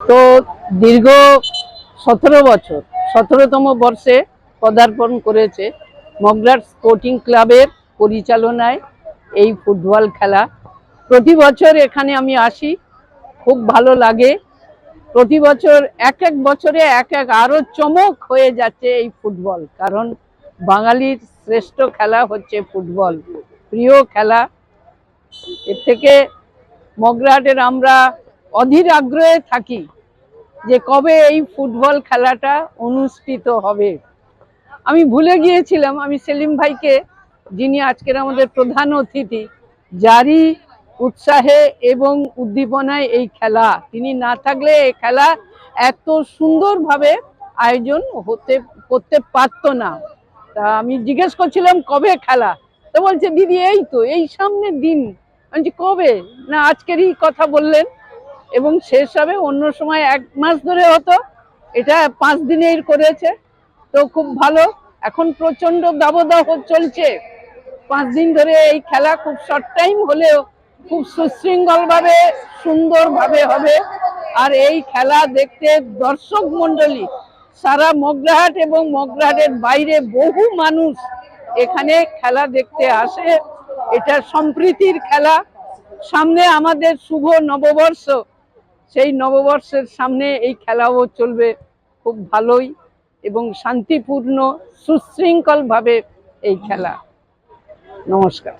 তো দীর্ঘ 17 বছর 17তম বর্ষে পদার্পণ করেছে মগরাট স্পোর্টিং ক্লাবের পরিচালনায় এই ফুটবল খেলা। প্রতি বছর এখানে আমি আসি, খুব ভালো লাগে। প্রতি বছর এক এক বছরে এক এক আরো চমক হয়ে যাচ্ছে এই ফুটবল, কারণ বাঙালির শ্রেষ্ঠ খেলা হচ্ছে ফুটবল, প্রিয় খেলা। এর থেকে মগরাটের আমরা অধীর আগ্রহে থাকি যে কবে এই ফুটবল খেলাটা অনুষ্ঠিত হবে। আমি ভুলে গিয়েছিলাম, আমি সেলিম ভাইকে, যিনি আজকের আমাদের প্রধান অতিথি, যারই উৎসাহে এবং উদ্দীপনায় এই খেলা, তিনি না থাকলে এই খেলা এত সুন্দরভাবে আয়োজন করতে পারতো না। তা আমি জিজ্ঞেস করছিলাম কবে খেলা, তো বলছে দিদি এই তো এই সামনের দিন। আমি কবে না, আজকেরই কথা বললেন। এবং শেষ হবে অন্য সময় 1 মাস ধরে হতো, এটা 5 দিনের করেছে। তো খুব ভালো, এখন প্রচন্ড দাবদাহ চলছে 5 দিন ধরে এই খেলা, খুব শর্ট টাইম হলেও খুব সুশৃঙ্খল ভাবে সুন্দর ভাবে হবে। আর এই খেলা দেখতে দর্শক মন্ডলী সারা মগরাহাট এবং মগরাহাটের বাইরে বহু মানুষ এখানে খেলা দেখতে আসে। এটা সম্প্রীতির খেলা। সামনে আমাদের শুভ নববর্ষ, সেই নববর্ষের সামনে এই খেলাও চলবে খুব ভালোই এবং শান্তিপূর্ণ সুশৃঙ্খল ভাবে এই খেলা। নমস্কার।